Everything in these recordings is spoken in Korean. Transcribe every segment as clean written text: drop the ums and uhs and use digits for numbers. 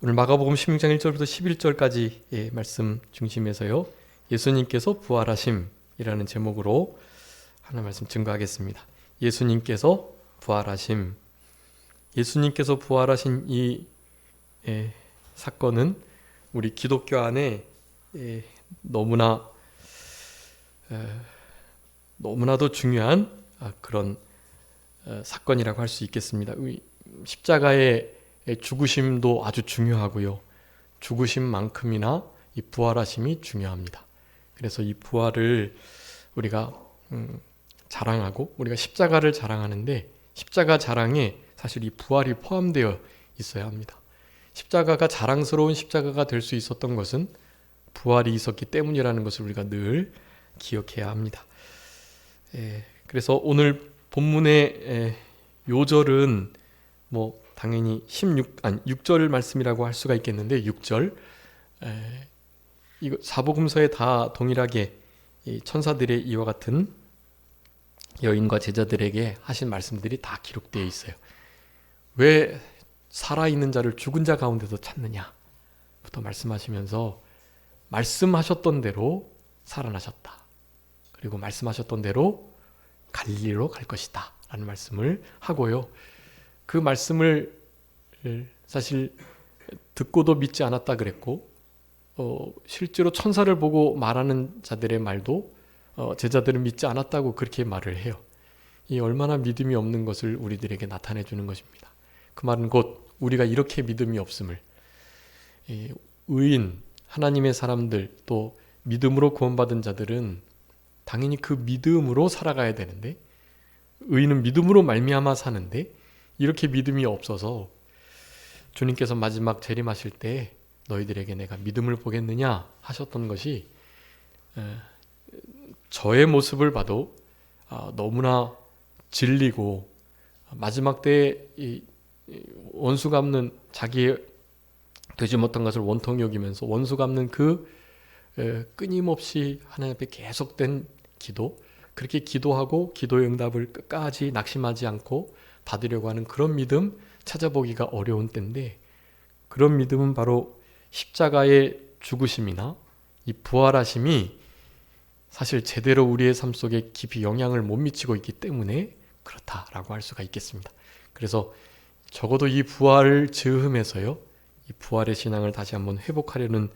오늘 마가복음 16장 1절부터 11절까지의 말씀 중심에서요, 예수님께서 부활하심이라는 제목으로 하나 말씀 증거하겠습니다. 예수님께서 부활하심. 예수님께서 부활하신 이 사건은 우리 기독교 안에 너무나도 중요한 그런 사건이라고 할 수 있겠습니다. 십자가의 죽으심도 아주 중요하고요, 죽으심만큼이나 이 부활하심이 중요합니다. 그래서 이 부활을 우리가 자랑하고, 우리가 십자가를 자랑하는데 십자가 자랑에 사실 이 부활이 포함되어 있어야 합니다. 십자가가 자랑스러운 십자가가 될 수 있었던 것은 부활이 있었기 때문이라는 것을 우리가 늘 기억해야 합니다. 그래서 오늘 본문의 요절은 당연히 6절 말씀이라고 할 수가 있겠는데, 6절 이거 사복음서에 다 동일하게 이 천사들의 이와 같은 여인과 제자들에게 하신 말씀들이 다 기록되어 있어요. 왜 살아있는 자를 죽은 자 가운데서 찾느냐부터 말씀하시면서, 말씀하셨던 대로 살아나셨다, 그리고 말씀하셨던 대로 갈릴리로 갈 것이다 라는 말씀을 하고요, 그 말씀을 사실 듣고도 믿지 않았다 그랬고, 실제로 천사를 보고 말하는 자들의 말도 제자들은 믿지 않았다고 그렇게 말을 해요. 이 얼마나 믿음이 없는 것을 우리들에게 나타내 주는 것입니다. 그 말은 곧 우리가 이렇게 믿음이 없음을, 의인 하나님의 사람들, 또 믿음으로 구원받은 자들은 당연히 그 믿음으로 살아가야 되는데, 의인은 믿음으로 말미암아 사는데, 이렇게 믿음이 없어서 주님께서 마지막 재림하실 때 너희들에게 내가 믿음을 보겠느냐 하셨던 것이, 저의 모습을 봐도 너무나 질리고, 마지막 때에 원수 갚는, 자기의 되지 못한 것을 원통 여기면서 원수 갚는 그 끊임없이 하나님 앞에 계속된 기도, 그렇게 기도하고 기도의 응답을 끝까지 낙심하지 않고 받으려고 하는 그런 믿음 찾아보기가 어려운 때인데, 그런 믿음은 바로 십자가의 죽으심이나 이 부활하심이 사실 제대로 우리의 삶 속에 깊이 영향을 못 미치고 있기 때문에 그렇다라고 할 수가 있겠습니다. 그래서 적어도 이 부활을 즈음해서요, 이 부활의 신앙을 다시 한번 회복하려는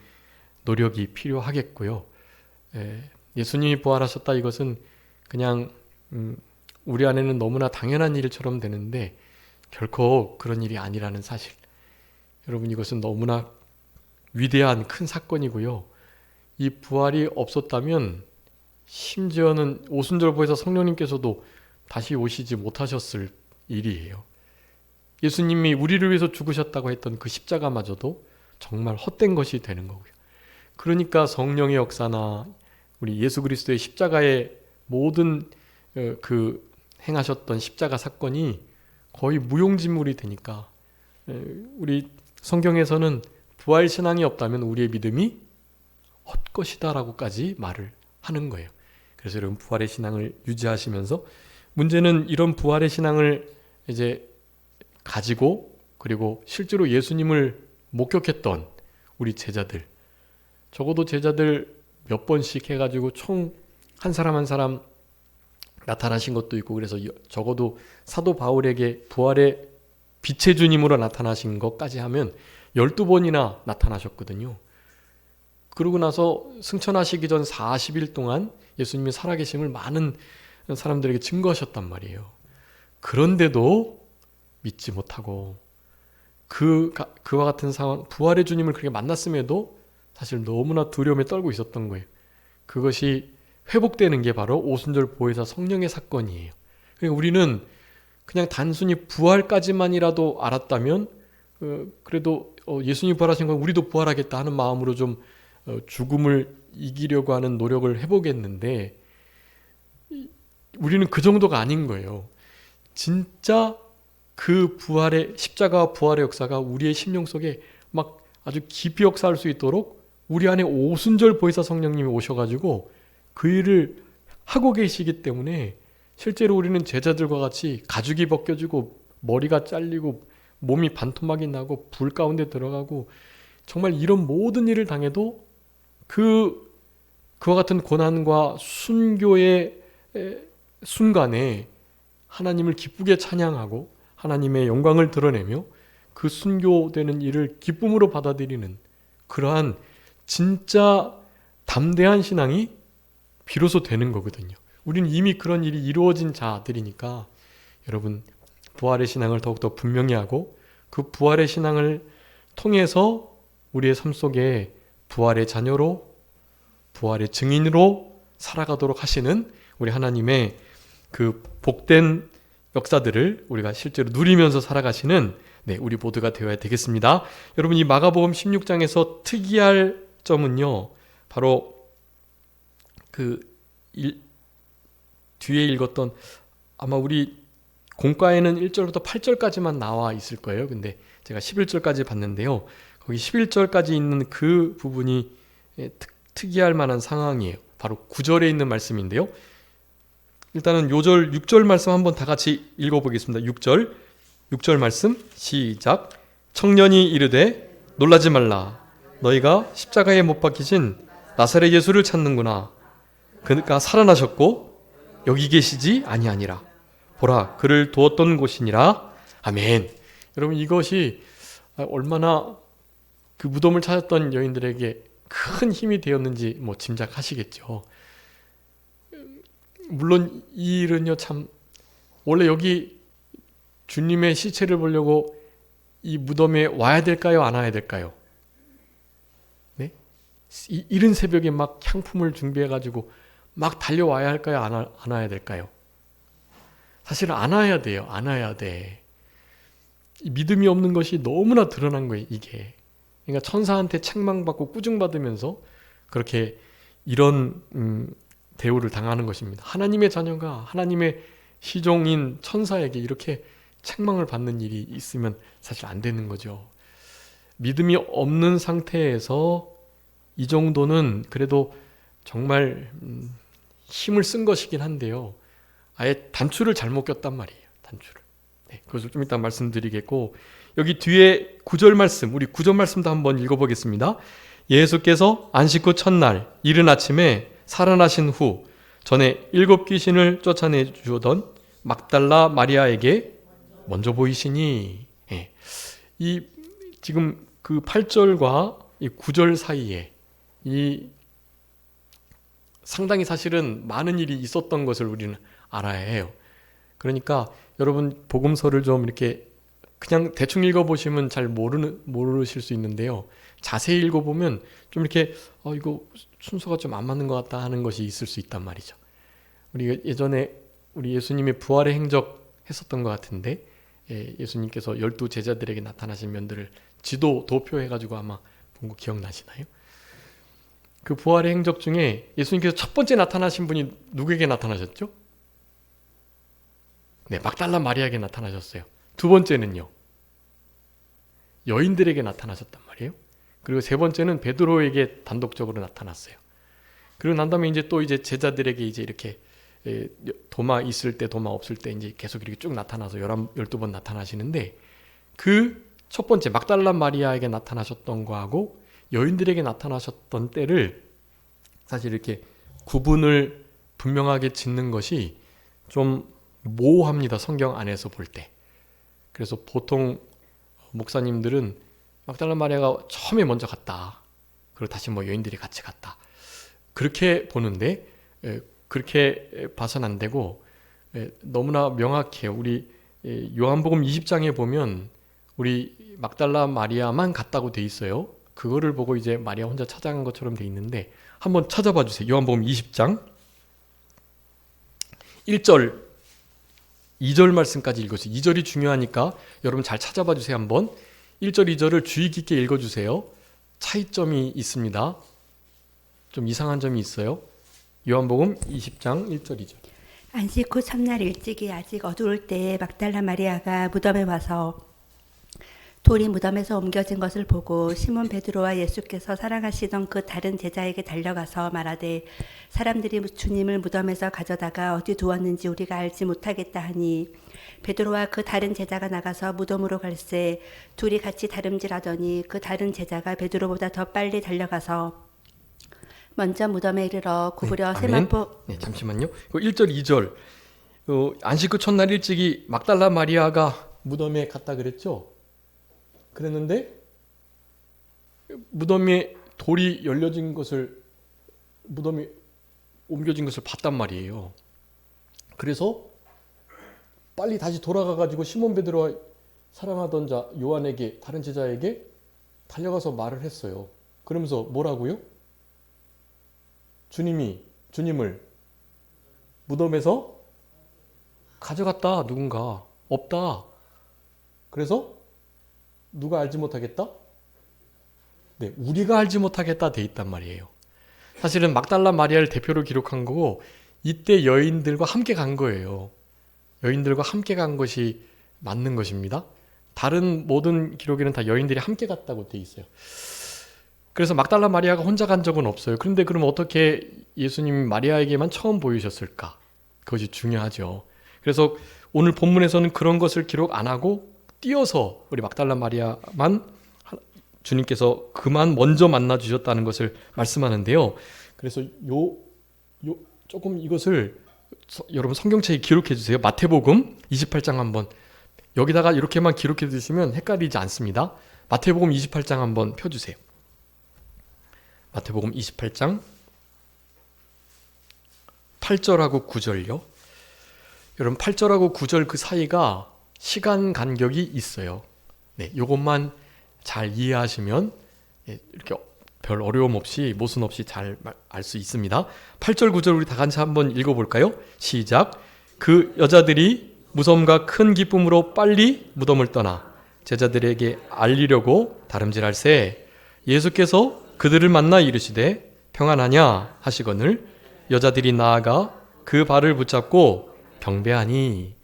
노력이 필요하겠고요. 예수님이 부활하셨다, 이것은 그냥 우리 안에는 너무나 당연한 일처럼 되는데 결코 그런 일이 아니라는 사실, 여러분, 이것은 너무나 위대한 큰 사건이고요, 이 부활이 없었다면 심지어는 오순절보에서 성령님께서도 다시 오시지 못하셨을 일이에요. 예수님이 우리를 위해서 죽으셨다고 했던 그 십자가마저도 정말 헛된 것이 되는 거고요. 그러니까 성령의 역사나 우리 예수 그리스도의 십자가의 모든 그 행하셨던 십자가 사건이 거의 무용지물이 되니까, 우리 성경에서는 부활 신앙이 없다면 우리의 믿음이 헛것이다 라고까지 말을 하는 거예요. 그래서 여러분, 부활의 신앙을 유지하시면서, 문제는 이런 부활의 신앙을 이제 가지고, 그리고 실제로 예수님을 목격했던 우리 제자들, 적어도 제자들 몇 번씩 해가지고 총 한 사람 한 사람 나타나신 것도 있고, 그래서 적어도 사도 바울에게 부활의 빛의 주님으로 나타나신 것까지 하면 12번이나 나타나셨거든요. 그러고 나서 승천하시기 전 40일 동안 예수님이 살아계심을 많은 사람들에게 증거하셨단 말이에요. 그런데도 믿지 못하고, 그와 같은 상황, 부활의 주님을 그렇게 만났음에도 사실 너무나 두려움에 떨고 있었던 거예요. 그것이 회복되는 게 바로 오순절 보혜사 성령의 사건이에요. 그러니까 우리는 그냥 단순히 부활까지만이라도 알았다면, 그래도 예수님이 부활하신 건 우리도 부활하겠다 하는 마음으로 좀 죽음을 이기려고 하는 노력을 해보겠는데, 우리는 그 정도가 아닌 거예요. 진짜 그 부활의, 십자가와 부활의 역사가 우리의 심령 속에 막 아주 깊이 역사할 수 있도록 우리 안에 오순절 보혜사 성령님이 오셔가지고 그 일을 하고 계시기 때문에, 실제로 우리는 제자들과 같이 가죽이 벗겨지고 머리가 잘리고 몸이 반토막이 나고 불 가운데 들어가고 정말 이런 모든 일을 당해도 그와 같은 고난과 순교의 순간에 하나님을 기쁘게 찬양하고 하나님의 영광을 드러내며 그 순교되는 일을 기쁨으로 받아들이는 그러한 진짜 담대한 신앙이 비로소 되는 거거든요. 우리는 이미 그런 일이 이루어진 자들이니까 여러분 부활의 신앙을 더욱더 분명히 하고 그 부활의 신앙을 통해서 우리의 삶 속에 부활의 자녀로 부활의 증인으로 살아가도록 하시는 우리 하나님의 그 복된 역사들을 우리가 실제로 누리면서 살아가시는 우리 모두가 되어야 되겠습니다. 여러분 이 마가복음 16장에서 특이할 점은요. 바로 뒤에 읽었던 아마 우리 공과에는 1절부터 8절까지만 나와 있을 거예요. 근데 제가 11절까지 봤는데요. 거기 11절까지 있는 그 부분이 특이할 만한 상황이에요. 바로 9절에 있는 말씀인데요. 일단은 요절 6절 말씀 한번 다 같이 읽어보겠습니다. 6절 말씀 시작. 청년이 이르되 놀라지 말라. 너희가 십자가에 못 박히신 나사렛 예수를 찾는구나. 그가 살아나셨고 여기 계시지 아니하니라. 보라 그를 두었던 곳이니라. 아멘. 여러분 이것이 얼마나 그 무덤을 찾았던 여인들에게 큰 힘이 되었는지 짐작하시겠죠. 물론 이 일은요 참 원래 여기 주님의 시체를 보려고 이 무덤에 와야 될까요? 안 와야 될까요? 네? 이른 새벽에 막 향품을 준비해가지고 막 달려와야 할까요? 안 와야 될까요? 사실은 안 와야 돼요. 안 와야 돼. 믿음이 없는 것이 너무나 드러난 거예요. 이게. 그러니까 천사한테 책망받고 꾸중받으면서 그렇게 이런 대우를 당하는 것입니다. 하나님의 자녀가 하나님의 시종인 천사에게 이렇게 책망을 받는 일이 있으면 사실 안 되는 거죠. 믿음이 없는 상태에서 이 정도는 그래도 정말 힘을 쓴 것이긴 한데요. 아예 단추를 잘못 꼈단 말이에요. 단추를. 그것을 좀 이따 말씀드리겠고 여기 뒤에 9절 말씀, 우리 9절 말씀도 한번 읽어보겠습니다. 예수께서 안식 후 첫날 이른 아침에 살아나신 후 전에 7 귀신을 쫓아내 주던 막달라 마리아에게 먼저 보이시니 이 지금 그 8절과 이 9절 사이에 이 상당히 사실은 많은 일이 있었던 것을 우리는 알아야 해요. 그러니까 여러분 복음서를 좀 이렇게 그냥 대충 읽어보시면 잘 모르실 수 있는데요. 자세히 읽어보면 좀 이렇게 이거 순서가 좀 안 맞는 것 같다 하는 것이 있을 수 있단 말이죠. 우리가 예전에 우리 예수님의 부활의 행적 했었던 것 같은데 예수님께서 12 제자들에게 나타나신 면들을 지도 도표해가지고 아마 본 거 기억나시나요? 그 부활의 행적 중에 예수님께서 첫 번째 나타나신 분이 누구에게 나타나셨죠? 막달라 마리아에게 나타나셨어요. 두 번째는요. 여인들에게 나타나셨단 말이에요. 그리고 세 번째는 베드로에게 단독적으로 나타났어요. 그리고 난 다음에 또 제자들에게 이렇게 도마 있을 때 도마 없을 때 계속 이렇게 쭉 나타나서 12번 나타나시는데 그 첫 번째 막달라 마리아에게 나타나셨던 거하고 여인들에게 나타나셨던 때를 사실 이렇게 구분을 분명하게 짓는 것이 좀 모호합니다. 성경 안에서 볼 때. 그래서 보통 목사님들은 막달라 마리아가 처음에 먼저 갔다. 그리고 다시 여인들이 같이 갔다. 그렇게 보는데 그렇게 봐서는 안 되고 너무나 명확해요. 우리 요한복음 20장에 보면 우리 막달라 마리아만 갔다고 돼 있어요. 그거를 보고 마리아 혼자 찾아간 것처럼 돼 있는데 한번 찾아봐 주세요. 요한복음 20장 1절 2절 말씀까지 읽어주세요. 2절이 중요하니까 여러분 잘 찾아봐 주세요. 한번 1절 2절을 주의 깊게 읽어주세요. 차이점이 있습니다. 좀 이상한 점이 있어요. 요한복음 20장 1절 2절. 안식 후 첫날 일찍이 아직 어두울 때에 막달라 마리아가 무덤에 와서 돌이 무덤에서 옮겨진 것을 보고 시몬 베드로와 예수께서 사랑하시던 그 다른 제자에게 달려가서 말하되 사람들이 주님을 무덤에서 가져다가 어디 두었는지 우리가 알지 못하겠다 하니 베드로와 그 다른 제자가 나가서 무덤으로 갈새 둘이 같이 다름질하더니 그 다른 제자가 베드로보다 더 빨리 달려가서 먼저 무덤에 이르러 구부려 아멘. 세마포 네, 잠시만요. 1절, 2절. 안식 후 첫날 일찍이 막달라 마리아가 무덤에 갔다 그랬죠? 그랬는데 무덤에 돌이 열려진 것을 무덤이 옮겨진 것을 봤단 말이에요. 그래서 빨리 다시 돌아가 가지고 시몬 베드로와 사랑하던 자 요한에게 다른 제자에게 달려가서 말을 했어요. 그러면서 뭐라고요? 주님을 무덤에서 가져갔다. 누군가 없다. 그래서 누가 알지 못하겠다? 네, 우리가 알지 못하겠다 돼 있단 말이에요. 사실은 막달라 마리아를 대표로 기록한 거고 이때 여인들과 함께 간 거예요. 여인들과 함께 간 것이 맞는 것입니다. 다른 모든 기록에는 다 여인들이 함께 갔다고 돼 있어요. 그래서 막달라 마리아가 혼자 간 적은 없어요. 그런데 그럼 어떻게 예수님이 마리아에게만 처음 보이셨을까? 그것이 중요하죠. 그래서 오늘 본문에서는 그런 것을 기록 안 하고 띄어서 우리 막달라 마리아만 주님께서 그만 먼저 만나 주셨다는 것을 말씀하는데요. 그래서 조금 이것을 여러분 성경책에 기록해 주세요. 마태복음 28장 한번 여기다가 이렇게만 기록해 주시면 헷갈리지 않습니다. 마태복음 28장 한번 펴주세요. 마태복음 28장 8절하고 9절요. 여러분 8절하고 9절 그 사이가 시간 간격이 있어요. 네, 이것만 잘 이해하시면 이렇게 별 어려움 없이 모순 없이 잘 알 수 있습니다. 8절 9절 우리 다 같이 한번 읽어볼까요? 시작. 그 여자들이 무덤과 큰 기쁨으로 빨리 무덤을 떠나 제자들에게 알리려고 다름질할새 예수께서 그들을 만나 이르시되 평안하냐 하시거늘 여자들이 나아가 그 발을 붙잡고 경배하니.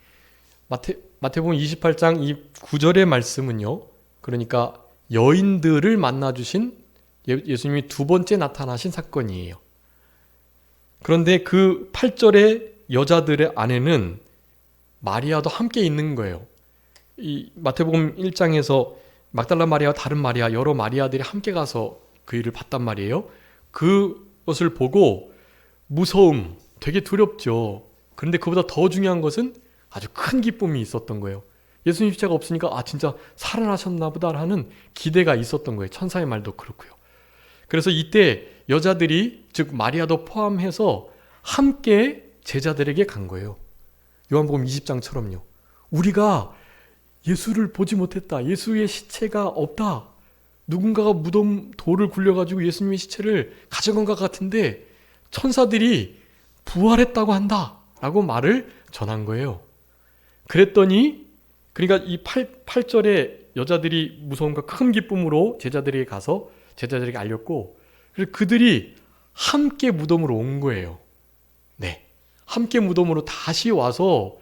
마태복음 28장 이 9절의 말씀은요, 그러니까 여인들을 만나주신 예수님이 두 번째 나타나신 사건이에요. 그런데 그 8절의 여자들의 안에는 마리아도 함께 있는 거예요. 이 마태복음 1장에서 막달라 마리아와 다른 마리아, 여러 마리아들이 함께 가서 그 일을 봤단 말이에요. 그것을 보고 무서움, 되게 두렵죠. 그런데 그보다 더 중요한 것은 아주 큰 기쁨이 있었던 거예요. 예수님 십자가 없으니까 진짜 살아나셨나 보다라는 기대가 있었던 거예요. 천사의 말도 그렇고요. 그래서 이때 여자들이, 즉 마리아도 포함해서 함께 제자들에게 간 거예요. 요한복음 20장처럼요. 우리가 예수를 보지 못했다. 예수의 시체가 없다. 누군가가 무덤 돌을 굴려가지고 예수님의 시체를 가져간 것 같은데 천사들이 부활했다고 한다 라고 말을 전한 거예요. 그랬더니 그러니까 이 8절에 여자들이 무서움과 큰 기쁨으로 제자들에게 가서 제자들에게 알렸고, 그래서 그들이 함께 무덤으로 온 거예요. 네, 함께 무덤으로 다시 와서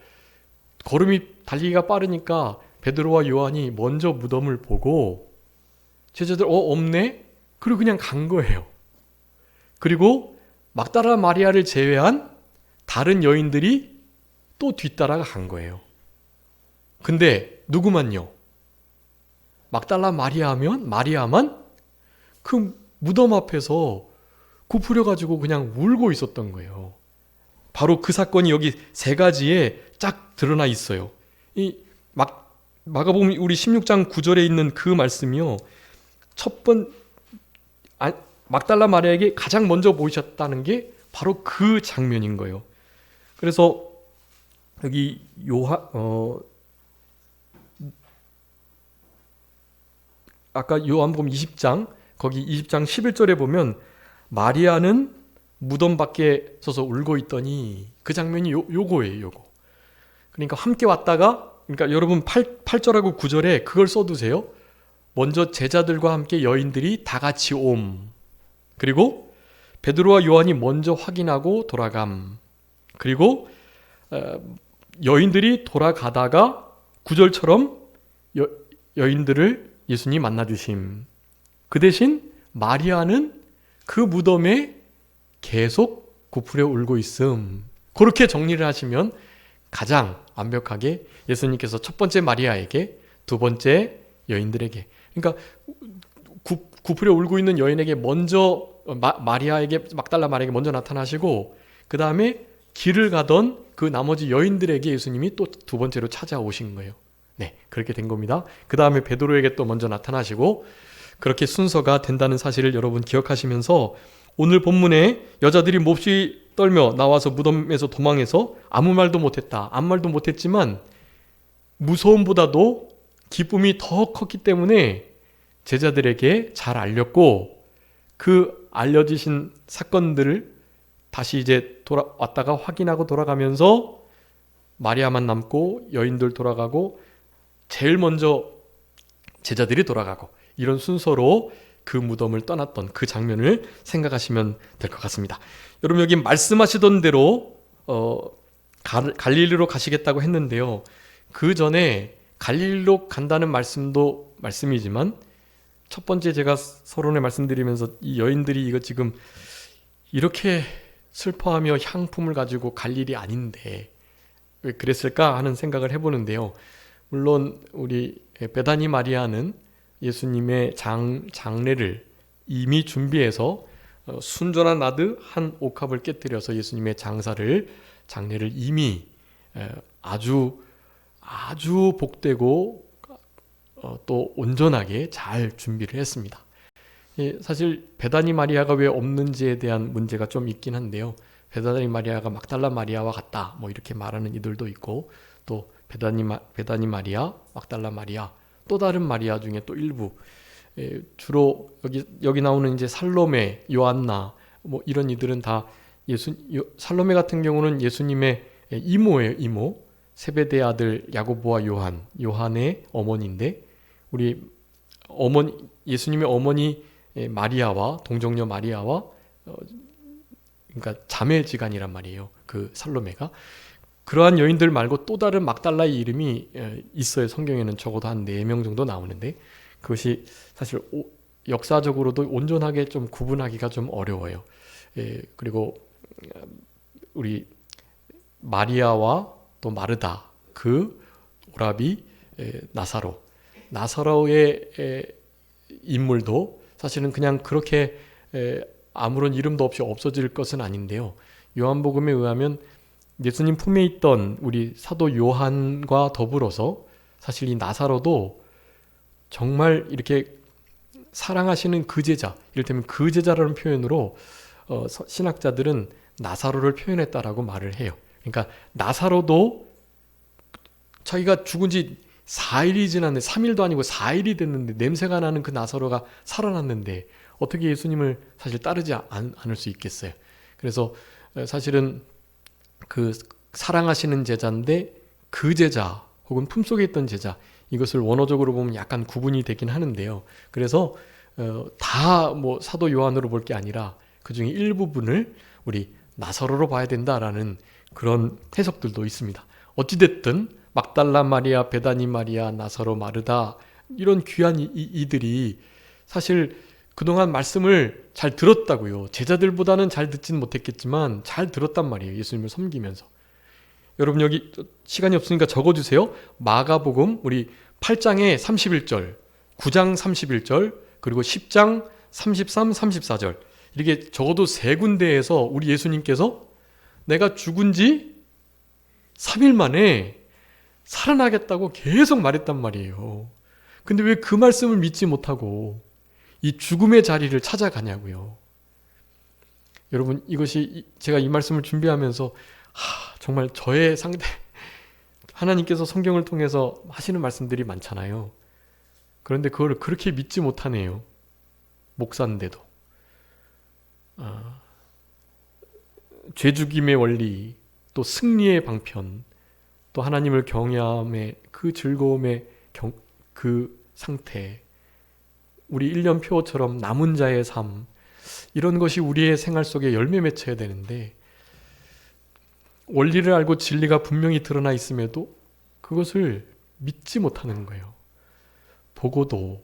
걸음이 달리기가 빠르니까 베드로와 요한이 먼저 무덤을 보고 제자들 없네? 그리고 그냥 간 거예요. 그리고 막달라 마리아를 제외한 다른 여인들이 또 뒤따라가 간 거예요. 근데 누구만요? 막달라 마리아만 그 무덤 앞에서 굽으려가지고 그냥 울고 있었던 거예요. 바로 그 사건이 여기 세 가지에 쫙 드러나 있어요. 이 마가복음 우리 16장 9절에 있는 그 말씀이요. 막달라 마리아에게 가장 먼저 보이셨다는 게 바로 그 장면인 거예요. 그래서 여기 아까 요한복음 20장 거기 20장 11절에 보면 마리아는 무덤 밖에 서서 울고 있더니 그 장면이 요거예요. 요거. 그러니까 함께 왔다가, 그러니까 여러분 8절하고 9절에 그걸 써두세요. 먼저 제자들과 함께 여인들이 다 같이 옴. 그리고 베드로와 요한이 먼저 확인하고 돌아감. 그리고 여인들이 돌아가다가 9절처럼 여인들을 예수님이 만나주심. 그 대신 마리아는 그 무덤에 계속 굽으려 울고 있음. 그렇게 정리를 하시면 가장 완벽하게 예수님께서 첫 번째 마리아에게, 두 번째 여인들에게, 그러니까 구풀에 울고 있는 여인에게 먼저 마리아에게, 막달라 마리아에게 먼저 나타나시고, 그 다음에 길을 가던 그 나머지 여인들에게 예수님이 또 두 번째로 찾아오신 거예요. 네, 그렇게 된 겁니다. 그 다음에 베드로에게 또 먼저 나타나시고, 그렇게 순서가 된다는 사실을 여러분 기억하시면서, 오늘 본문에 여자들이 몹시 떨며 나와서 무덤에서 도망해서 아무 말도 못했다, 아무 말도 못했지만 무서움보다도 기쁨이 더 컸기 때문에 제자들에게 잘 알렸고, 그 알려지신 사건들을 다시 이제 돌아왔다가 확인하고 돌아가면서 마리아만 남고 여인들 돌아가고 제일 먼저 제자들이 돌아가고, 이런 순서로 그 무덤을 떠났던 그 장면을 생각하시면 될 것 같습니다. 여러분, 여기 말씀하시던 대로 갈릴리로 가시겠다고 했는데요, 그 전에 갈릴리로 간다는 말씀도 말씀이지만, 첫 번째 제가 서론에 말씀드리면서 이 여인들이 이거 지금 이렇게 슬퍼하며 향품을 가지고 갈 일이 아닌데 왜 그랬을까 하는 생각을 해보는데요, 물론 우리 베다니 마리아는 예수님의 장례를 이미 준비해서 순전한 나드 한 옥합을 깨뜨려서 예수님의 장례를 이미 아주 복되고 또 온전하게 잘 준비를 했습니다. 사실 베다니 마리아가 왜 없는지에 대한 문제가 좀 있긴 한데요, 베다니 마리아가 막달라 마리아와 같다 뭐 이렇게 말하는 이들도 있고, 또 베다니 마리아, 막달라 마리아, 또 다른 마리아 중에 또 일부, 주로 여기 나오는 이제 살로메, 요한나 뭐 이런 이들은 다 살로메 같은 경우는 예수님의 이모예요. 이모. 세베대 아들 야고보와 요한의 어머니인데, 우리 예수님의 어머니 마리아와 동정녀 마리아와 그러니까 자매지간이란 말이에요. 그 살로메가. 그러한 여인들 말고 또 다른 막달라의 이름이 있어요. 성경에는 적어도 한 4명 정도 나오는데, 그것이 사실 역사적으로도 온전하게 좀 구분하기가 좀 어려워요. 그리고 우리 마리아와 또 마르다, 그 오라비 나사로의 인물도 사실은 그냥 그렇게 아무런 이름도 없이 없어질 것은 아닌데요, 요한복음에 의하면 예수님 품에 있던 우리 사도 요한과 더불어서 사실 이 나사로도 정말 이렇게 사랑하시는 그 제자, 이를테면 그 제자라는 표현으로 신학자들은 나사로를 표현했다라고 말을 해요. 그러니까 나사로도 자기가 죽은 지 4일이 지났는데, 3일도 아니고 4일이 됐는데 냄새가 나는 그 나사로가 살아났는데 어떻게 예수님을 사실 따르지 않을 수 있겠어요. 그래서 사실은 그 사랑하시는 제자인데 그 제자 혹은 품속에 있던 제자, 이것을 원어적으로 보면 약간 구분이 되긴 하는데요, 그래서 다 뭐 사도 요한으로 볼 게 아니라 그 중에 일부분을 우리 나사로로 봐야 된다라는 그런 해석들도 있습니다. 어찌됐든 막달라 마리아, 베다니 마리아, 나사로, 마르다, 이런 귀한 이들이 사실 그동안 말씀을 잘 들었다고요. 제자들보다는 잘 듣진 못했겠지만 잘 들었단 말이에요, 예수님을 섬기면서. 여러분, 여기 시간이 없으니까 적어주세요. 마가복음 우리 8장에 31절, 9장 31절, 그리고 10장 33, 34절, 이렇게 적어도 3군데에서 우리 예수님께서 내가 죽은 지 3일 만에 살아나겠다고 계속 말했단 말이에요. 근데 왜 그 말씀을 믿지 못하고 이 죽음의 자리를 찾아가냐고요. 여러분, 이것이 제가 이 말씀을 준비하면서 정말 저의 상대, 하나님께서 성경을 통해서 하시는 말씀들이 많잖아요. 그런데 그걸 그렇게 믿지 못하네요. 목사인데도. 죄죽임의 원리, 또 승리의 방편, 또 하나님을 경외함의 그 즐거움의 그 상태, 우리 일년표처럼 남은 자의 삶, 이런 것이 우리의 생활 속에 열매 맺혀야 되는데, 원리를 알고 진리가 분명히 드러나 있음에도 그것을 믿지 못하는 거예요. 보고도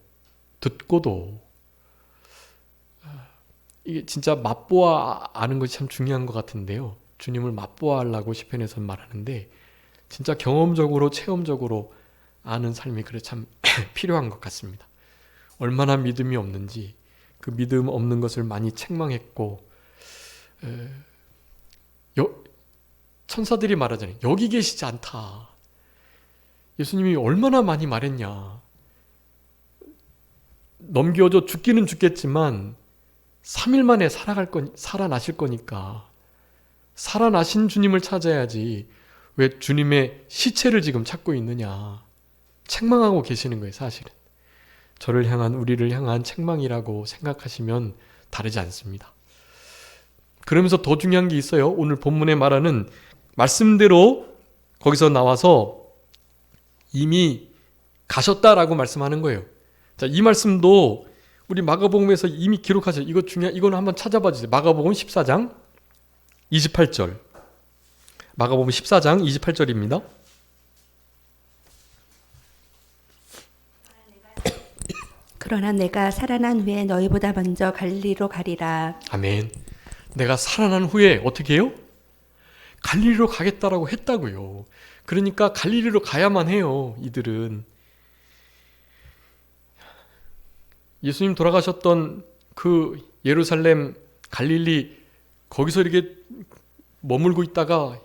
듣고도. 이게 진짜 맛보아 아는 것이 참 중요한 것 같은데요, 주님을 맛보아 하려고 시편에서 말하는데, 진짜 경험적으로 체험적으로 아는 삶이 그래 참 필요한 것 같습니다. 얼마나 믿음이 없는지 그 믿음 없는 것을 많이 책망했고 천사들이 말하잖아요. 여기 계시지 않다. 예수님이 얼마나 많이 말했냐. 넘겨줘 죽기는 죽겠지만 3일 만에 살아나실 거니까 살아나신 주님을 찾아야지 왜 주님의 시체를 지금 찾고 있느냐. 책망하고 계시는 거예요, 사실은. 저를 향한, 우리를 향한 책망이라고 생각하시면 다르지 않습니다. 그러면서 더 중요한 게 있어요. 오늘 본문에 말하는 말씀대로 거기서 나와서 이미 가셨다라고 말씀하는 거예요. 자, 이 말씀도 우리 마가복음에서 이미 기록하셨어요. 이거는 한번 찾아봐 주세요. 마가복음 14장 28절. 마가복음 14장 28절입니다. 그러나 내가 살아난 후에 너희보다 먼저 갈릴리로 가리라. 아멘. 내가 살아난 후에 어떻게 해요? 갈릴리로 가겠다라고 했다고요. 그러니까 갈릴리로 가야만 해요. 이들은. 예수님 돌아가셨던 그 예루살렘, 갈릴리 거기서 이렇게 머물고 있다가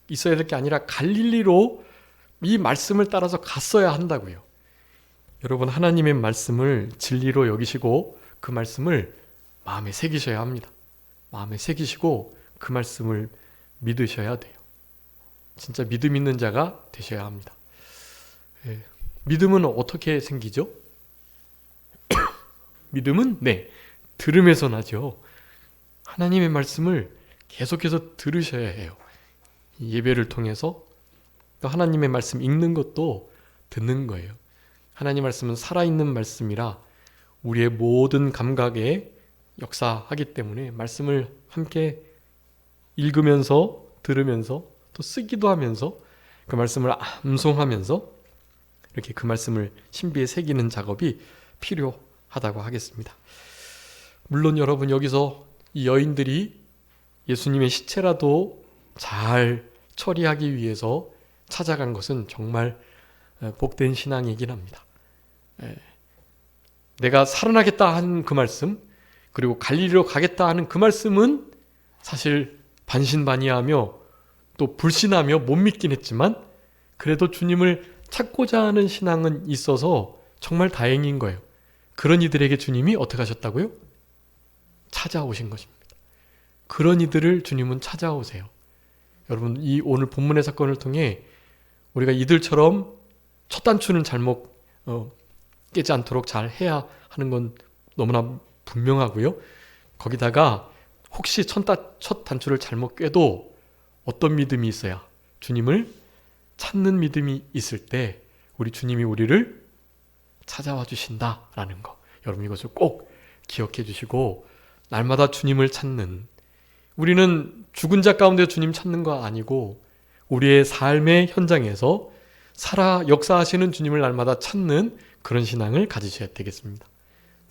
있어야 될 게 아니라 갈릴리로 이 말씀을 따라서 갔어야 한다고요. 여러분, 하나님의 말씀을 진리로 여기시고 그 말씀을 마음에 새기셔야 합니다. 마음에 새기시고 그 말씀을 믿으셔야 돼요. 진짜 믿음 있는 자가 되셔야 합니다. 믿음은 어떻게 생기죠? 믿음은 들음에서 나죠. 하나님의 말씀을 계속해서 들으셔야 해요. 예배를 통해서 또 하나님의 말씀 읽는 것도 듣는 거예요. 하나님 말씀은 살아있는 말씀이라 우리의 모든 감각에 역사하기 때문에 말씀을 함께 읽으면서 들으면서 또 쓰기도 하면서 그 말씀을 암송하면서 이렇게 그 말씀을 신비에 새기는 작업이 필요하다고 하겠습니다. 물론 여러분, 여기서 이 여인들이 예수님의 시체라도 잘 처리하기 위해서 찾아간 것은 정말 복된 신앙이긴 합니다. 내가 살아나겠다 한 그 말씀, 그리고 갈릴리로 가겠다 하는 그 말씀은 사실 반신반의하며 또 불신하며 못 믿긴 했지만 그래도 주님을 찾고자 하는 신앙은 있어서 정말 다행인 거예요. 그런 이들에게 주님이 어떻게 하셨다고요? 찾아오신 것입니다. 그런 이들을 주님은 찾아오세요. 여러분, 이 오늘 본문의 사건을 통해 우리가 이들처럼 첫 단추는 잘못 깨지 않도록 잘 해야 하는 건 너무나 분명하고요. 거기다가 혹시 첫 단추를 잘못 꿰도 어떤 믿음이 있어야, 주님을 찾는 믿음이 있을 때 우리 주님이 우리를 찾아와 주신다라는 거. 여러분, 이것을 꼭 기억해 주시고 날마다 주님을 찾는, 우리는 죽은 자 가운데 주님 찾는 거 아니고 우리의 삶의 현장에서 살아 역사하시는 주님을 날마다 찾는 그런 신앙을 가지셔야 되겠습니다.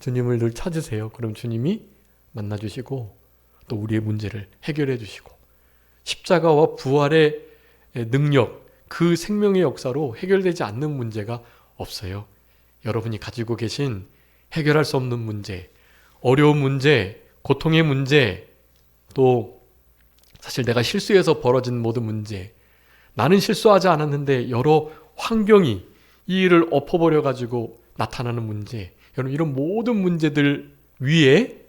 주님을 늘 찾으세요. 그럼 주님이 만나주시고 또 우리의 문제를 해결해 주시고 십자가와 부활의 능력, 그 생명의 역사로 해결되지 않는 문제가 없어요. 여러분이 가지고 계신 해결할 수 없는 문제, 어려운 문제, 고통의 문제, 또 사실 내가 실수해서 벌어진 모든 문제, 나는 실수하지 않았는데 여러 환경이 이 일을 엎어버려 가지고 나타나는 문제, 여러분 이런 모든 문제들 위에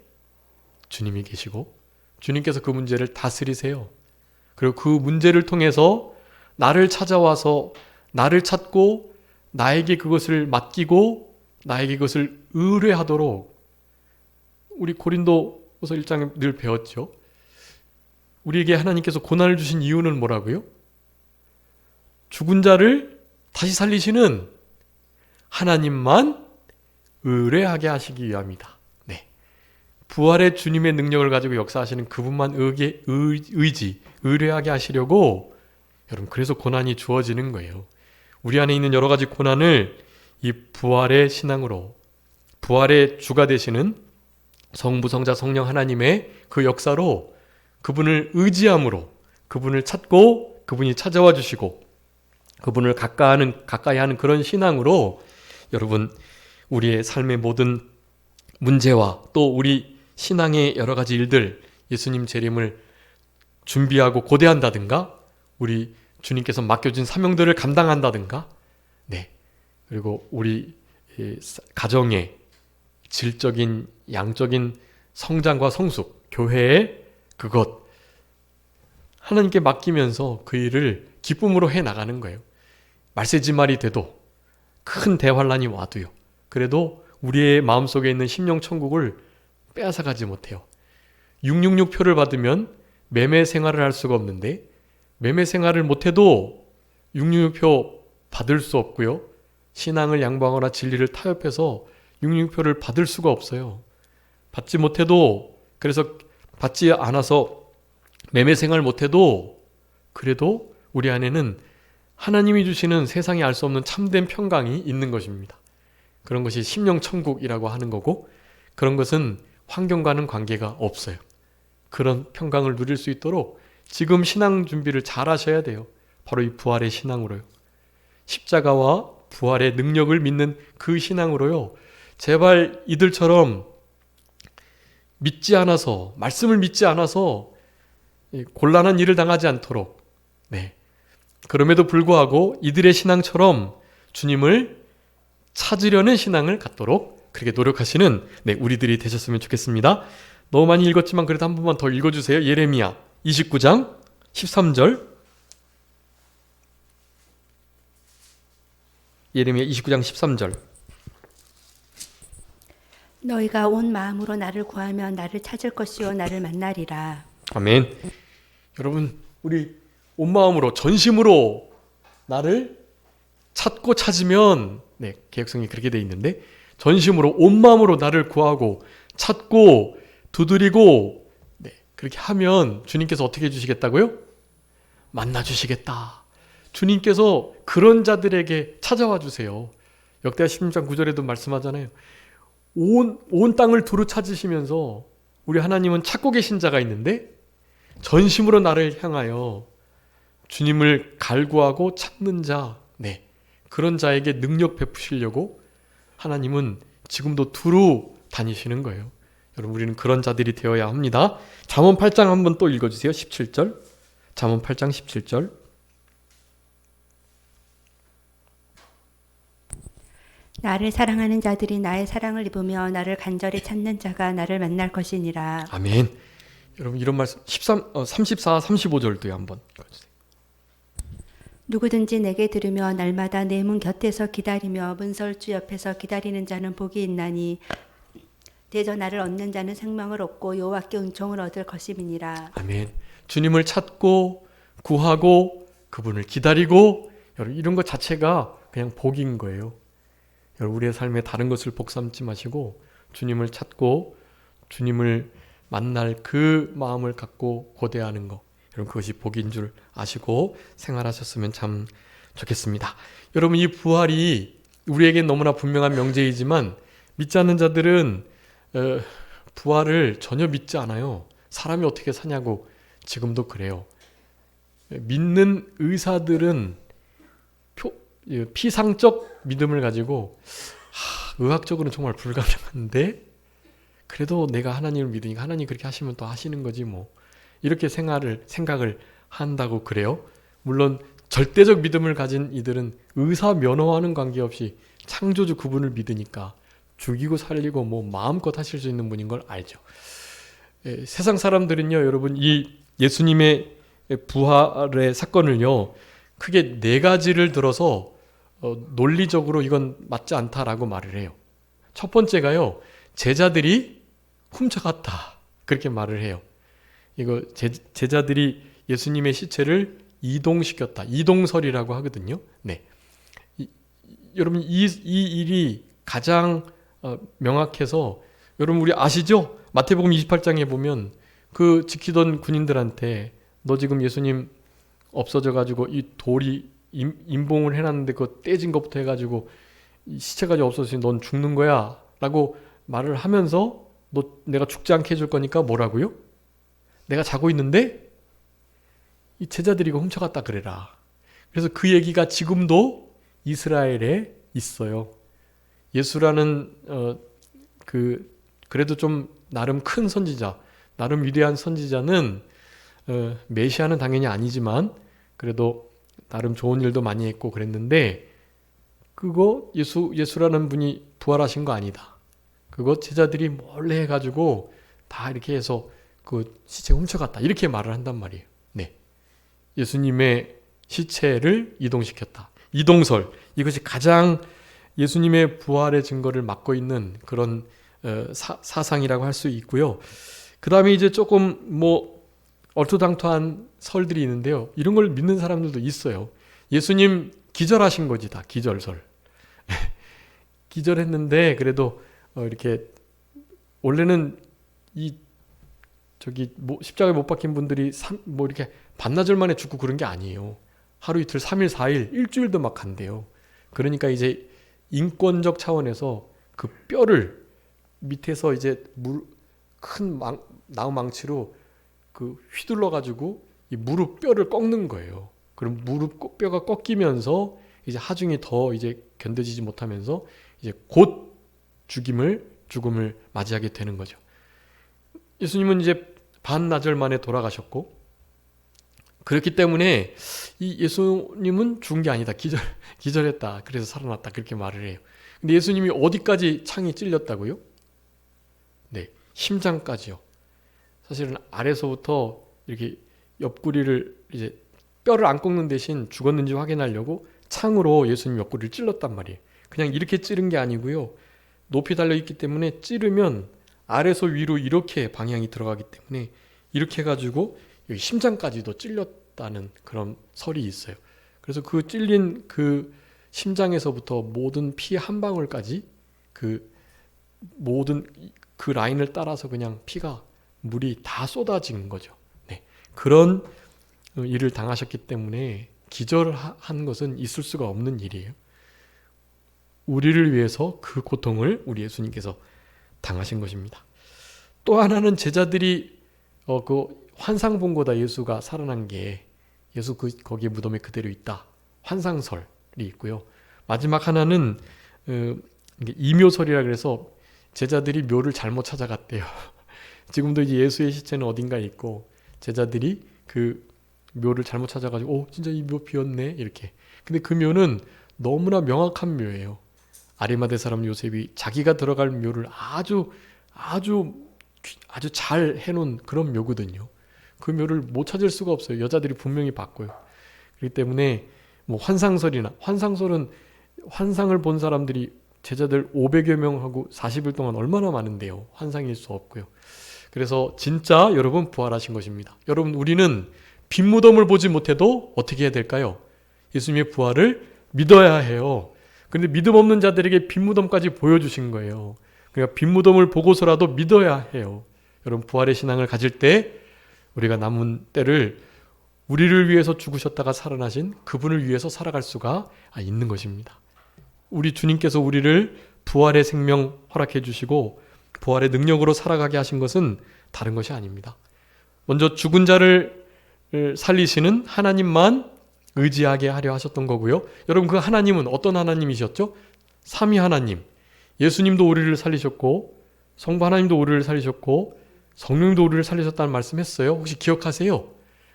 주님이 계시고 주님께서 그 문제를 다스리세요. 그리고 그 문제를 통해서 나를 찾아와서 나를 찾고 나에게 그것을 맡기고 나에게 그것을 의뢰하도록, 우리 고린도후서 1장에 늘 배웠죠. 우리에게 하나님께서 고난을 주신 이유는 뭐라고요? 죽은 자를 다시 살리시는 하나님만 의뢰하게 하시기 위함이다. 네. 부활의 주님의 능력을 가지고 역사하시는 그분만 의뢰하게 하시려고 여러분, 그래서 고난이 주어지는 거예요. 우리 안에 있는 여러 가지 고난을 이 부활의 신앙으로, 부활의 주가 되시는 성부, 성자, 성령 하나님의 그 역사로, 그분을 의지함으로, 그분을 찾고 그분이 찾아와 주시고 그분을 가까이 하는 그런 신앙으로 여러분 우리의 삶의 모든 문제와 또 우리 신앙의 여러 가지 일들, 예수님 재림을 준비하고 고대한다든가 우리 주님께서 맡겨준 사명들을 감당한다든가 네, 그리고 우리 가정의 질적인 양적인 성장과 성숙, 교회의 그것 하나님께 맡기면서 그 일을 기쁨으로 해나가는 거예요. 말세지말이 돼도 큰 대환란이 와도요. 그래도 우리의 마음속에 있는 심령천국을 빼앗아가지 못해요. 666표를 받으면 매매 생활을 할 수가 없는데 매매 생활을 못해도 666표 받을 수 없고요. 신앙을 양보하거나 진리를 타협해서 666표를 받을 수가 없어요. 받지 못해도 그래서 받지 않아서 매매 생활 못해도 그래도 우리 안에는 하나님이 주시는 세상이 알 수 없는 참된 평강이 있는 것입니다. 그런 것이 심령천국이라고 하는 거고 그런 것은 환경과는 관계가 없어요. 그런 평강을 누릴 수 있도록 지금 신앙 준비를 잘 하셔야 돼요. 바로 이 부활의 신앙으로요. 십자가와 부활의 능력을 믿는 그 신앙으로요. 제발 이들처럼 믿지 않아서 말씀을 믿지 않아서 곤란한 일을 당하지 않도록 네. 그럼에도 불구하고 이들의 신앙처럼 주님을 찾으려는 신앙을 갖도록 그렇게 노력하시는 네, 우리들이 되셨으면 좋겠습니다. 너무 많이 읽었지만 그래도 한 번만 더 읽어주세요. 예레미야 29장 13절 예레미야 29장 13절 너희가 온 마음으로 나를 구하면 나를 찾을 것이요 나를 만나리라. 아멘. 여러분 우리 온 마음으로 전심으로 나를 찾고 찾으면 네, 개혁성이 그렇게 돼 있는데 전심으로 온 마음으로 나를 구하고 찾고 두드리고 네, 그렇게 하면 주님께서 어떻게 해주시겠다고요? 만나 주시겠다. 주님께서 그런 자들에게 찾아와 주세요. 역대하 16장 9절에도 말씀하잖아요. 온 땅을 두루 찾으시면서 우리 하나님은 찾고 계신 자가 있는데 전심으로 나를 향하여 주님을 갈구하고 찾는 자, 네, 그런 자에게 능력 베푸시려고 하나님은 지금도 두루 다니시는 거예요. 여러분 우리는 그런 자들이 되어야 합니다. 잠언 8장 한번 또 읽어주세요. 17절 잠언 8장 17절 나를 사랑하는 자들이 나의 사랑을 입으며 나를 간절히 찾는 자가 나를 만날 것이니라. 아멘. 여러분 이런 말씀 34, 35절도요 한번 읽어주세요. 누구든지 내게 들으며 날마다 내 문 곁에서 기다리며 문설주 옆에서 기다리는 자는 복이 있나니 대저 나를 얻는 자는 생명을 얻고 여호와께 은총을 얻을 것임이니라. 아멘. 주님을 찾고 구하고 그분을 기다리고 여러분 이런 것 자체가 그냥 복인 거예요. 여러분 우리의 삶에 다른 것을 복 삼지 마시고 주님을 찾고 주님을 만날 그 마음을 갖고 고대하는 것 여러분 그것이 복인 줄 아시고 생활하셨으면 참 좋겠습니다. 여러분 이 부활이 우리에겐 너무나 분명한 명제이지만 믿지 않는 자들은 부활을 전혀 믿지 않아요. 사람이 어떻게 사냐고 지금도 그래요. 믿는 의사들은 피상적 믿음을 가지고 의학적으로는 정말 불가능한데 그래도 내가 하나님을 믿으니까 하나님 그렇게 하시면 또 하시는 거지 뭐 이렇게 생각을 한다고 그래요. 물론 절대적 믿음을 가진 이들은 의사 면허와는 관계없이 창조주 그분을 믿으니까 죽이고 살리고 뭐 마음껏 하실 수 있는 분인 걸 알죠. 세상 사람들은요 여러분 이 예수님의 부활의 사건을요 크게 네 가지를 들어서 논리적으로 이건 맞지 않다라고 말을 해요. 첫 번째가요 제자들이 훔쳐갔다 그렇게 말을 해요. 이거 제자들이 예수님의 시체를 이동시켰다. 이동설이라고 하거든요. 네, 여러분 이 일이 가장 명확해서 여러분 우리 아시죠? 마태복음 28장에 보면 그 지키던 군인들한테 너 지금 예수님 없어져 가지고 이 돌이 임봉을 해놨는데 그거 떼진 것부터 해가지고 이 시체까지 없어지니 넌 죽는 거야 라고 말을 하면서 너 내가 죽지 않게 해줄 거니까 뭐라고요? 내가 자고 있는데 이 제자들이 이거 훔쳐갔다 그래라. 그래서 그 얘기가 지금도 이스라엘에 있어요. 예수라는 그래도 좀 나름 큰 선지자, 나름 위대한 선지자는 메시아는 당연히 아니지만 그래도 나름 좋은 일도 많이 했고 그랬는데 그거 예수라는 분이 부활하신 거 아니다. 그거 제자들이 몰래 해가지고 다 이렇게 해서 그 시체 훔쳐갔다. 이렇게 말을 한단 말이에요. 네, 예수님의 시체를 이동시켰다. 이동설, 이것이 가장 예수님의 부활의 증거를 맡고 있는 그런 사상이라고 할 수 있고요. 그 다음에 이제 조금 뭐 얼토당토한 설들이 있는데요. 이런 걸 믿는 사람들도 있어요. 예수님 기절하신 거지, 다 기절설. 기절했는데 그래도 이렇게 원래는 십자가에 못 박힌 분들이 뭐 이렇게 반나절 만에 죽고 그런 게 아니에요. 하루 이틀, 3일, 4일, 일주일도 막 간대요. 그러니까 이제 인권적 차원에서 그 뼈를 밑에서 이제 큰 나무 망치로 그 휘둘러 가지고 이 무릎 뼈를 꺾는 거예요. 그럼 무릎 뼈가 꺾이면서 이제 하중이 더 이제 견뎌지지 못하면서 이제 곧 죽음을 맞이하게 되는 거죠. 예수님은 이제 반나절 만에 돌아가셨고, 그렇기 때문에 이 예수님은 죽은 게 아니다. 기절했다. 그래서 살아났다. 그렇게 말을 해요. 근데 예수님이 어디까지 창이 찔렸다고요? 네, 심장까지요. 사실은 아래서부터 이렇게 옆구리를 이제 뼈를 안 꺾는 대신 죽었는지 확인하려고 창으로 예수님 옆구리를 찔렀단 말이에요. 그냥 이렇게 찌른 게 아니고요. 높이 달려 있기 때문에 찌르면 아래서 위로 이렇게 방향이 들어가기 때문에 이렇게 해가지고 여기 심장까지도 찔렸다는 그런 설이 있어요. 그래서 그 찔린 그 심장에서부터 모든 피 한 방울까지 그 모든 그 라인을 따라서 그냥 물이 다 쏟아진 거죠. 네. 그런 일을 당하셨기 때문에 기절한 것은 있을 수가 없는 일이에요. 우리를 위해서 그 고통을 우리 예수님께서 당하신 것입니다. 또 하나는 제자들이 그 환상 본 거다. 예수가 살아난 게 예수 거기에 무덤에 그대로 있다. 환상설이 있고요. 마지막 하나는 이묘설이라 그래서 제자들이 묘를 잘못 찾아갔대요. 지금도 이제 예수의 시체는 어딘가에 있고 제자들이 그 묘를 잘못 찾아가지고 진짜 이 묘 비었네 이렇게. 근데 그 묘는 너무나 명확한 묘예요. 아리마대 사람 요셉이 자기가 들어갈 묘를 아주 잘 해놓은 그런 묘거든요. 그 묘를 못 찾을 수가 없어요. 여자들이 분명히 봤고요. 그렇기 때문에 뭐 환상설은 환상을 본 사람들이 제자들 500여 명하고 40일 동안 얼마나 많은데요. 환상일 수 없고요. 그래서 진짜 여러분 부활하신 것입니다. 여러분 우리는 빈 무덤을 보지 못해도 어떻게 해야 될까요? 예수님의 부활을 믿어야 해요. 그런데 믿음 없는 자들에게 빈 무덤까지 보여주신 거예요. 그러니까 빈 무덤을 보고서라도 믿어야 해요. 여러분 부활의 신앙을 가질 때 우리가 남은 때를 우리를 위해서 죽으셨다가 살아나신 그분을 위해서 살아갈 수가 있는 것입니다. 우리 주님께서 우리를 부활의 생명 허락해 주시고 부활의 능력으로 살아가게 하신 것은 다른 것이 아닙니다. 먼저 죽은 자를 살리시는 하나님만 의지하게 하려 하셨던 거고요. 여러분 그 하나님은 어떤 하나님이셨죠? 삼위 하나님. 예수님도 우리를 살리셨고 성부 하나님도 우리를 살리셨고 성령도 우리를 살리셨다는 말씀했어요. 혹시 기억하세요?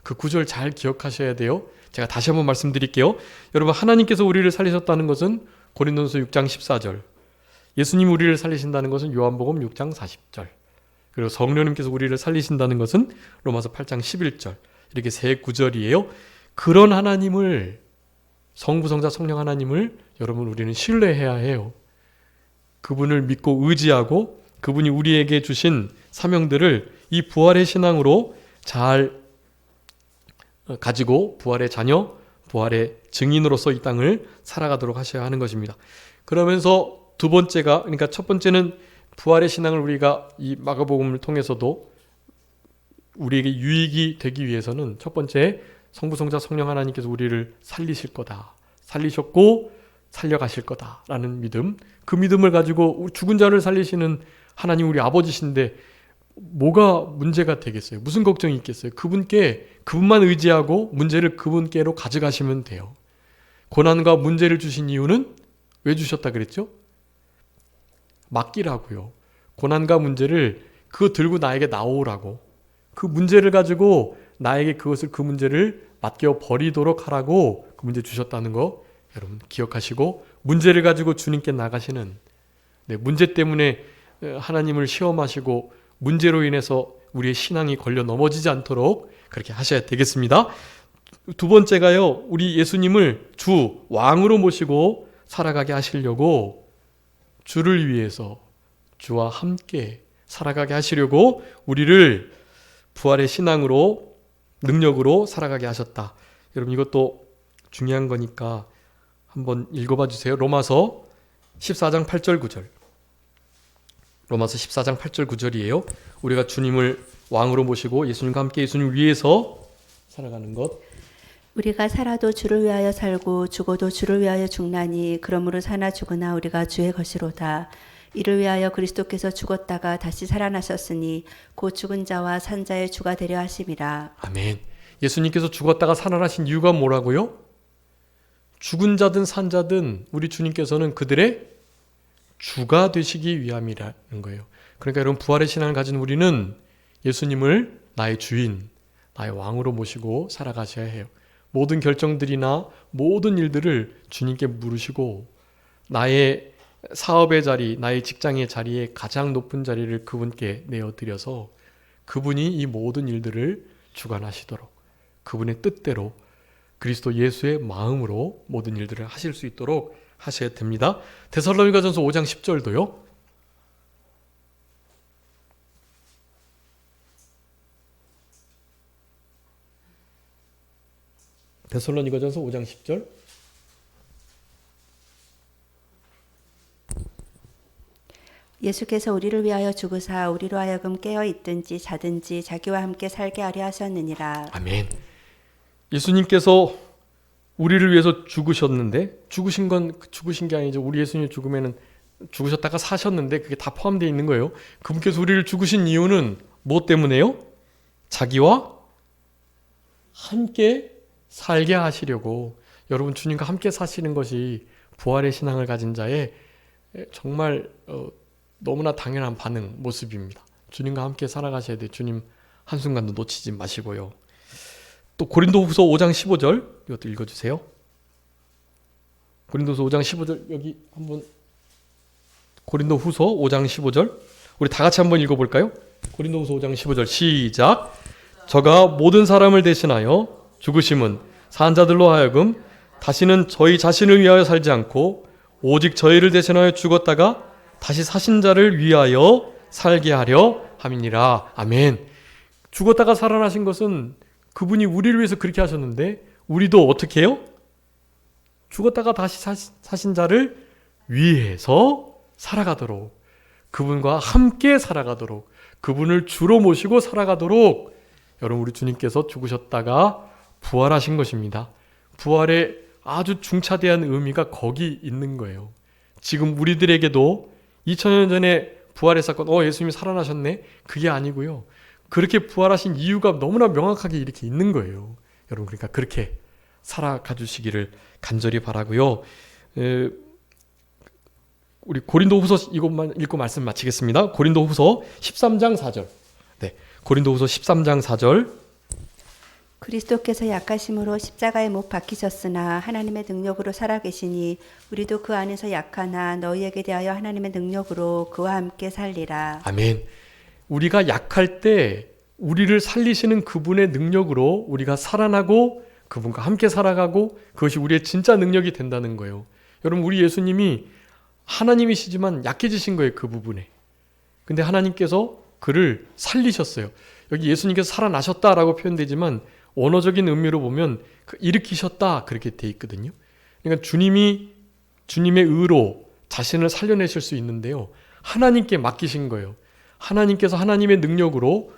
그 구절 잘 기억하셔야 돼요. 제가 다시 한번 말씀드릴게요. 여러분 하나님께서 우리를 살리셨다는 것은 고린도전서 6장 14절, 예수님 우리를 살리신다는 것은 요한복음 6장 40절, 그리고 성령님께서 우리를 살리신다는 것은 로마서 8장 11절, 이렇게 세 구절이에요. 그런 하나님을, 성부 성자 성령 하나님을 여러분 우리는 신뢰해야 해요. 그분을 믿고 의지하고 그분이 우리에게 주신 사명들을 이 부활의 신앙으로 잘 가지고 부활의 자녀, 부활의 증인으로서 이 땅을 살아가도록 하셔야 하는 것입니다. 그러면서 두 번째가, 그러니까 첫 번째는 부활의 신앙을 우리가 이 마가복음을 통해서도 우리에게 유익이 되기 위해서는 첫 번째 성부 성자 성령 하나님께서 우리를 살리실 거다, 살리셨고 살려가실 거다라는 믿음, 그 믿음을 가지고 죽은 자를 살리시는 하나님 우리 아버지신데 뭐가 문제가 되겠어요? 무슨 걱정이 있겠어요? 그분만 의지하고 문제를 그분께로 가져가시면 돼요. 고난과 문제를 주신 이유는 왜 주셨다 그랬죠? 맡기라고요. 고난과 문제를 그거 들고 나에게 나오라고. 그 문제를 가지고 나에게 그 문제를 맡겨 버리도록 하라고 그 문제 주셨다는 거 여러분 기억하시고, 문제를 가지고 주님께 나가시는, 문제 때문에 하나님을 시험하시고 문제로 인해서 우리의 신앙이 걸려 넘어지지 않도록 그렇게 하셔야 되겠습니다. 두 번째가요, 우리 예수님을 주 왕으로 모시고 살아가게 하시려고, 주를 위해서 주와 함께 살아가게 하시려고 우리를 부활의 신앙으로, 능력으로 살아가게 하셨다. 여러분 이것도 중요한 거니까 한번 읽어봐 주세요. 로마서 14장 8절 9절. 로마서 14장 8절 9절이에요. 우리가 주님을 왕으로 모시고 예수님과 함께 예수님 위해서 살아가는 것. 우리가 살아도 주를 위하여 살고 죽어도 주를 위하여 죽나니 그러므로 사나 죽으나 우리가 주의 것이로다. 이를 위하여 그리스도께서 죽었다가 다시 살아나셨으니 곧 죽은 자와 산 자의 주가 되려 하심이라. 아멘. 예수님께서 죽었다가 살아나신 이유가 뭐라고요? 죽은 자든 산 자든 우리 주님께서는 그들의 주가 되시기 위함이라는 거예요. 그러니까 여러분, 부활의 신앙을 가진 우리는 예수님을 나의 주인, 나의 왕으로 모시고 살아가셔야 해요. 모든 결정들이나 모든 일들을 주님께 물으시고, 나의 사업의 자리, 나의 직장의 자리에 가장 높은 자리를 그분께 내어드려서 그분이 이 모든 일들을 주관하시도록, 그분의 뜻대로 그리스도 예수의 마음으로 모든 일들을 하실 수 있도록 하셔야 됩니다. 데살로니가전서 5장 10절도요. 데살로니가전서 5장 10절. 예수께서 우리를 위하여 죽으사 우리로 하여금 깨어 있든지 자든지 자기와 함께 살게 하려 하셨느니라. 아멘. 예수님께서 우리를 위해서 죽으셨는데, 죽으신 게 아니죠. 우리 예수님 죽으면은 죽으셨다가 사셨는데 그게 다 포함되어 있는 거예요. 그분께서 우리를 죽으신 이유는 뭐 때문에요? 자기와 함께 살게 하시려고. 여러분, 주님과 함께 사시는 것이 부활의 신앙을 가진 자의 정말 너무나 당연한 반응, 모습입니다. 주님과 함께 살아가셔야 돼요. 주님 한순간도 놓치지 마시고요. 또 고린도후서 5장 15절 이것도 읽어주세요. 고린도후서 5장 15절 여기 한번, 고린도후서 5장 15절 우리 다 같이 한번 읽어볼까요? 고린도후서 5장 15절 시작. 저가 모든 사람을 대신하여 죽으심은 산 자들로 하여금 다시는 저희 자신을 위하여 살지 않고 오직 저희를 대신하여 죽었다가 다시 사신 자를 위하여 살게 하려 함이니라. 아멘. 죽었다가 살아나신 것은 그분이 우리를 위해서 그렇게 하셨는데, 우리도 어떻게 해요? 죽었다가 다시 사신 자를 위해서 살아가도록, 그분과 함께 살아가도록, 그분을 주로 모시고 살아가도록 여러분, 우리 주님께서 죽으셨다가 부활하신 것입니다. 부활의 아주 중차대한 의미가 거기 있는 거예요. 지금 우리들에게도 2000년 전에 부활의 사건, 예수님이 살아나셨네? 그게 아니고요. 그렇게 부활하신 이유가 너무나 명확하게 이렇게 있는 거예요. 여러분, 그러니까 그렇게 살아가 주시기를 간절히 바라고요. 우리 고린도후서 이것만 읽고 말씀 마치겠습니다. 고린도후서 13장 4절. 네, 고린도후서 13장 4절. 그리스도께서 약하심으로 십자가에 못 박히셨으나 하나님의 능력으로 살아계시니 우리도 그 안에서 약하나 너희에게 대하여 하나님의 능력으로 그와 함께 살리라. 아멘. 우리가 약할 때 우리를 살리시는 그분의 능력으로 우리가 살아나고 그분과 함께 살아가고, 그것이 우리의 진짜 능력이 된다는 거예요. 여러분, 우리 예수님이 하나님이시지만 약해지신 거예요, 그 부분에. 근데 하나님께서 그를 살리셨어요. 여기 예수님께서 살아나셨다라고 표현되지만 원어적인 의미로 보면 일으키셨다 그렇게 돼 있거든요. 그러니까 주님의 의로 자신을 살려내실 수 있는데요, 하나님께 맡기신 거예요. 하나님께서 하나님의 능력으로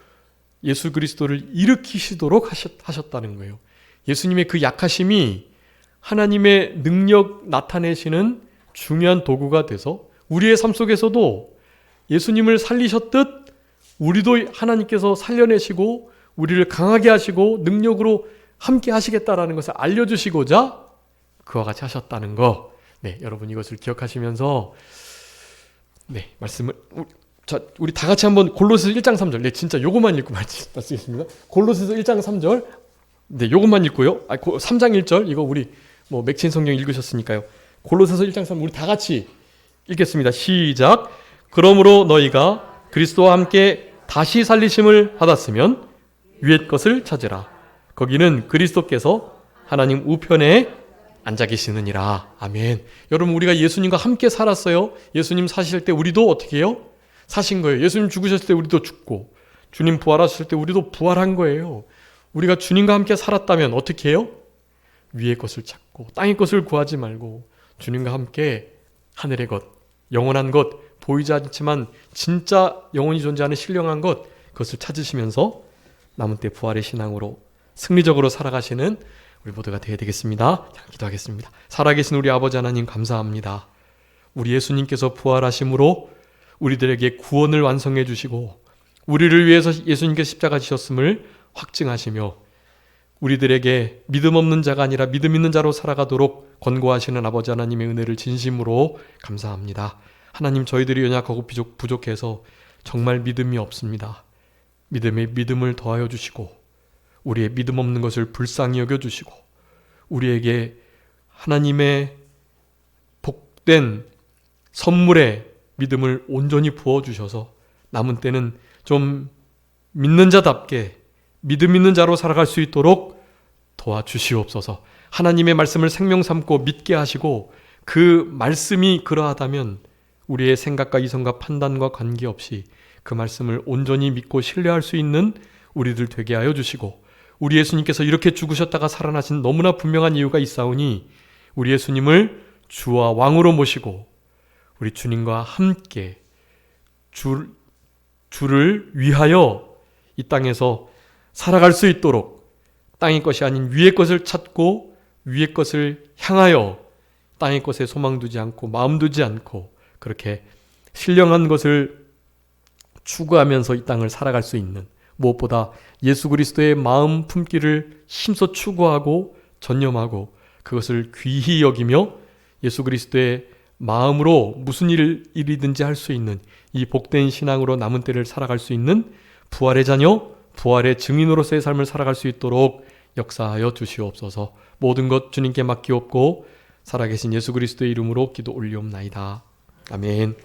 예수 그리스도를 일으키시도록 하셨다는 거예요. 예수님의 그 약하심이 하나님의 능력 나타내시는 중요한 도구가 돼서 우리의 삶 속에서도 예수님을 살리셨듯 우리도 하나님께서 살려내시고 우리를 강하게 하시고 능력으로 함께 하시겠다라는 것을 알려주시고자 그와 같이 하셨다는 거. 네, 여러분 이것을 기억하시면서 네, 말씀을 자, 우리 다 같이 한번 골로새서 1장 3절. 네, 진짜 요것만 읽고 말씀드리겠습니다. 골로새서 1장 3절. 네, 요것만 읽고요. 3장 1절. 이거 우리 뭐 맥친 성경 읽으셨으니까요. 골로새서 1장 3절 우리 다 같이 읽겠습니다. 시작. 그러므로 너희가 그리스도와 함께 다시 살리심을 받았으면 위의 것을 찾으라. 거기는 그리스도께서 하나님 우편에 앉아 계시느니라. 아멘. 여러분 우리가 예수님과 함께 살았어요. 예수님 사실 때 우리도 어떻게 해요? 사신 거예요. 예수님 죽으셨을 때 우리도 죽고 주님 부활하셨을 때 우리도 부활한 거예요. 우리가 주님과 함께 살았다면 어떻게 해요? 위의 것을 찾고 땅의 것을 구하지 말고 주님과 함께 하늘의 것, 영원한 것, 보이지 않지만 진짜 영원히 존재하는 신령한 것, 그것을 찾으시면서 남은 때 부활의 신앙으로 승리적으로 살아가시는 우리 모두가 되어야 되겠습니다. 자, 기도하겠습니다. 살아계신 우리 아버지 하나님 감사합니다. 우리 예수님께서 부활하심으로 우리들에게 구원을 완성해 주시고 우리를 위해서 예수님께서 십자가 지셨음을 확증하시며 우리들에게 믿음 없는 자가 아니라 믿음 있는 자로 살아가도록 권고하시는 아버지 하나님의 은혜를 진심으로 감사합니다. 하나님 저희들이 연약하고 부족해서 정말 믿음이 없습니다. 믿음에 믿음을 더하여 주시고 우리의 믿음 없는 것을 불쌍히 여겨주시고 우리에게 하나님의 복된 선물에 믿음을 온전히 부어주셔서 남은 때는 좀 믿는 자답게 믿음 있는 자로 살아갈 수 있도록 도와주시옵소서. 하나님의 말씀을 생명 삼고 믿게 하시고 그 말씀이 그러하다면 우리의 생각과 이성과 판단과 관계없이 그 말씀을 온전히 믿고 신뢰할 수 있는 우리들 되게 하여 주시고 우리 예수님께서 이렇게 죽으셨다가 살아나신 너무나 분명한 이유가 있사오니 우리 예수님을 주와 왕으로 모시고 우리 주님과 함께 주를 위하여 이 땅에서 살아갈 수 있도록 땅의 것이 아닌 위의 것을 찾고 위의 것을 향하여 땅의 것에 소망 두지 않고 마음 두지 않고 그렇게 신령한 것을 추구하면서 이 땅을 살아갈 수 있는 무엇보다 예수 그리스도의 마음 품기를 힘써 추구하고 전념하고 그것을 귀히 여기며 예수 그리스도의 마음으로 무슨 일이든지 할 수 있는 이 복된 신앙으로 남은 때를 살아갈 수 있는 부활의 자녀, 부활의 증인으로서의 삶을 살아갈 수 있도록 역사하여 주시옵소서. 모든 것 주님께 맡기옵고 살아계신 예수 그리스도의 이름으로 기도 올리옵나이다. 아멘.